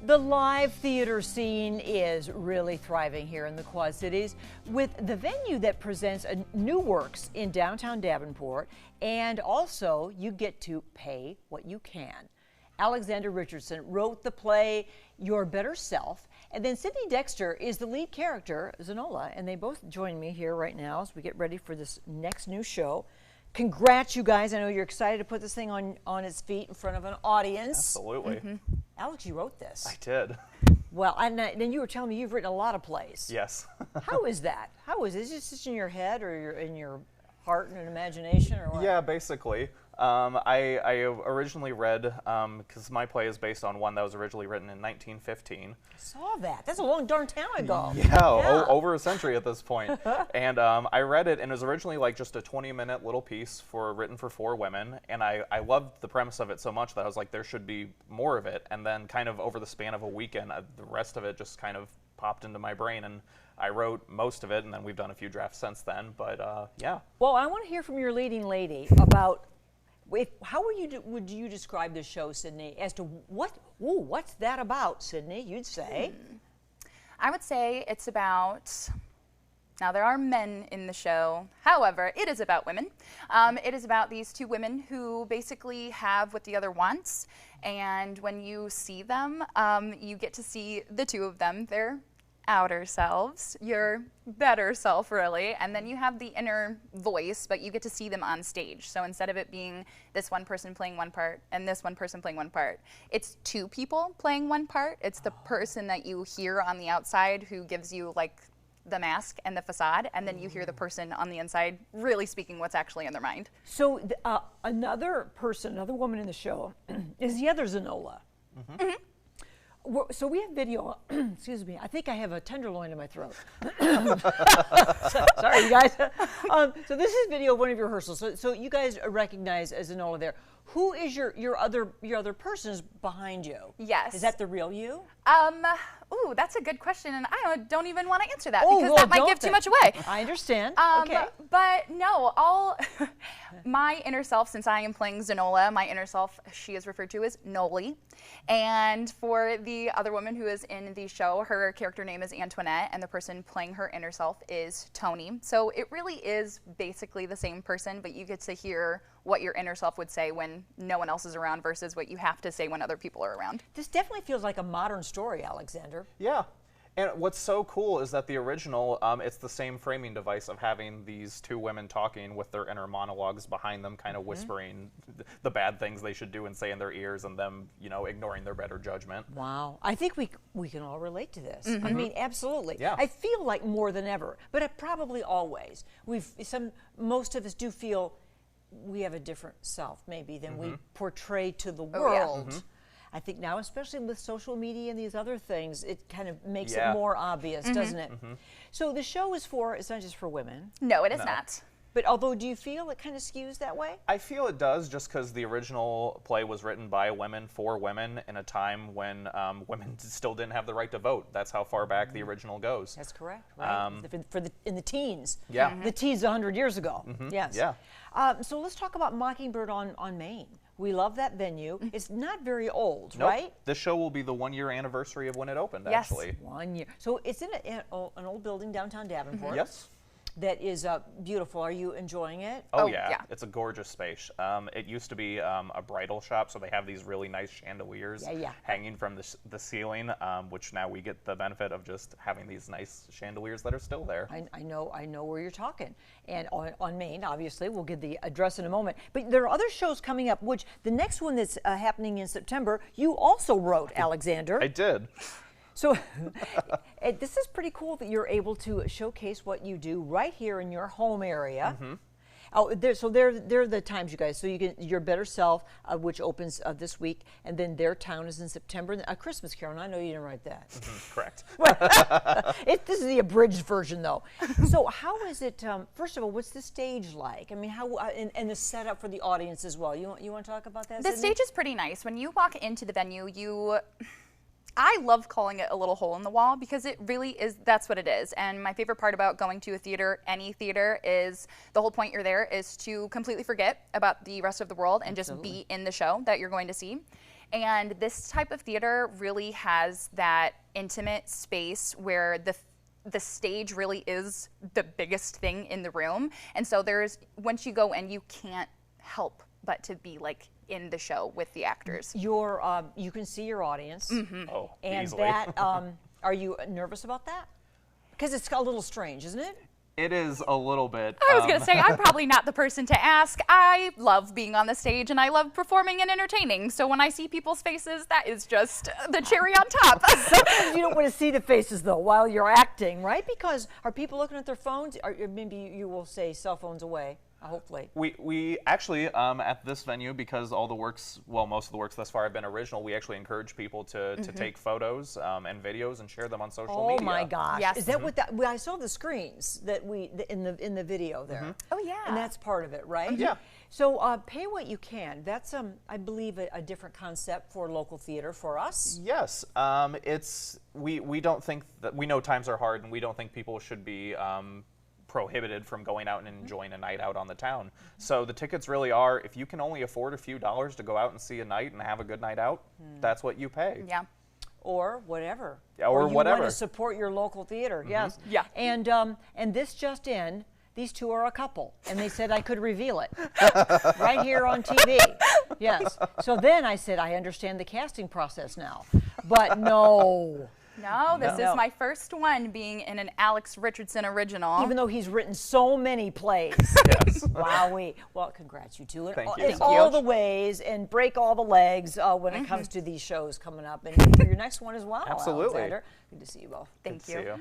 The live theater scene is really thriving here in the Quad Cities with the venue that presents new works in downtown Davenport, and also you get to pay what you can. Alexander Richardson wrote the play Your Better Self, and then Sydney Dexter is the lead character, Zenola, and they both join me here right now as we get ready for this next new show. Congrats, you guys. I know you're excited to put this thing on its feet in front of an audience. Absolutely. Alex, you wrote this. I did. Well, and then you were telling me you've written a lot of plays. Yes. How How is that? How is it? Is it just in your head or in your heart and imagination, or what? Yeah, basically. I originally read, because my play is based on one that was originally written in 1915. I saw that. That's a long darn time ago. Yeah, over a century at this point. And I read it, and it was originally like just a 20-minute little piece written for 4 women. And I loved the premise of it so much that I was like, there should be more of it. And then kind of over the span of a weekend, the rest of it just kind of popped into my brain, and I wrote most of it, and then we've done a few drafts since then. But yeah. Well, I want to hear from your leading lady about how would you describe this show, Sydney, as to what's that about, Sydney, you'd say? I would say it's about, now there are men in the show, however, it is about women. It is about these 2 women who basically have what the other wants, and when you see them, you get to see the 2 of them, their outer selves, your better self really, and then you have the inner voice, but you get to see them on stage. So instead of it being this one person playing one part and this one person playing one part, it's 2 people playing one part. It's the person that you hear on the outside who gives you like the mask and the facade, and then you hear the person on the inside really speaking what's actually in their mind. So another woman in the show is the other Zenola. So we have video, excuse me, I think I have a tenderloin in my throat. Sorry, you guys. So this is video of one of your rehearsals. So you guys recognize as Zenola there. Who is your other persons behind you? Yes. Is that the real you? Ooh, that's a good question, and I don't even want to answer that Oh, because well, that might don't give too then. much away. I understand. Okay. But no, my inner self, since I am playing Zenola, my inner self, she is referred to as Noli. And for the other woman who is in the show, her character name is Antoinette, and the person playing her inner self is Tony. So it really is basically the same person, but you get to hear what your inner self would say when no one else is around versus what you have to say when other people are around. This definitely feels like a modern story, Alexander. Yeah. And what's so cool is that the original, it's the same framing device of having these 2 women talking with their inner monologues behind them, kind of whispering the bad things they should do and say in their ears, and them, ignoring their better judgment. Wow. I think we can all relate to this. I mean, absolutely. Yeah. I feel like more than ever, but probably always. Most of us do feel we have a different self, maybe, than we portray to the world. I think now, especially with social media and these other things, it kind of makes it more obvious, doesn't it? So the show it's not just for women. No, it is not. But although, do you feel it kind of skews that way? I feel it does, just because the original play was written by women for women in a time when women still didn't have the right to vote. That's how far back the original goes. That's correct, right? In the teens. Yeah. The teens 100 years ago. Yes. Yeah. So let's talk about Mockingbird on Main. We love that venue. It's not very old, Nope. right? This show will be the 1-year anniversary of when it opened, Yes. actually. 1 year. So it's in an old building downtown Davenport. Yes. That is beautiful. Are you enjoying it? Oh, yeah. yeah. It's a gorgeous space. It used to be a bridal shop, so they have these really nice chandeliers hanging from the ceiling, which now we get the benefit of just having these nice chandeliers that are still there. I know where you're talking. And on Main, obviously, we'll give the address in a moment. But there are other shows coming up, which the next one that's happening in September, you also wrote, Alexander. I did. So this is pretty cool that you're able to showcase what you do right here in your home area. Oh, they're the times, you guys. So you can Your Better Self, which opens this week, and then Their Town is in September. A Christmas Carol. And I know you didn't write that. Correct. This is the abridged version, though. So how is it? First of all, what's the stage like? I mean, how and the setup for the audience as well. You want to talk about that? The Sydney? stage is pretty nice. When you walk into the venue, I love calling it a little hole in the wall because it really is, that's what it is. And my favorite part about going to a theater, any theater, is the whole point you're there is to completely forget about the rest of the world and just be in the show that you're going to see. And this type of theater really has that intimate space where the stage really is the biggest thing in the room. And so once you go in, you can't help but to be like in the show with the actors. You can see your audience. Oh, And easily. that, are you nervous about that? Because it's a little strange, isn't it? It is a little bit. I was going to say, I'm probably not the person to ask. I love being on the stage and I love performing and entertaining. So when I see people's faces, that is just the cherry on top. Sometimes you don't want to see the faces, though, while you're acting, right? Because are people looking at their phones? Or maybe you will say cell phones away. Hopefully. We actually, at this venue, because all the works, well, most of the works thus far have been original, we actually encourage people to take photos and videos and share them on social media. Oh my gosh! Yes. Is that what that? Well, I saw the screens that in the video there. Oh, yeah. And that's part of it, right? Yeah. So pay what you can. That's I believe a different concept for local theater for us. Yes, we don't think that, we know times are hard, and we don't think people should be prohibited from going out and enjoying a night out on the town. So the tickets really are, if you can only afford a few dollars to go out and see a night and have a good night out, that's what you pay. Yeah. Or whatever. Yeah, or you whatever. want to support your local theater. Yes. Yeah. And this just in. These two are a couple, and they said I could reveal it right here on TV. Yes. So then I said, I understand the casting process now. But no. No, this No. is my first one being in an Alex Richardson original. Even though he's written so many plays. Yes. Wowee. Well, congrats, you two. Thank you. In Thank all you. the ways, and break all the legs when it comes to these shows coming up. And for your next one as well, Absolutely. Alexander. Good to see you both. Thank Good to you. see you.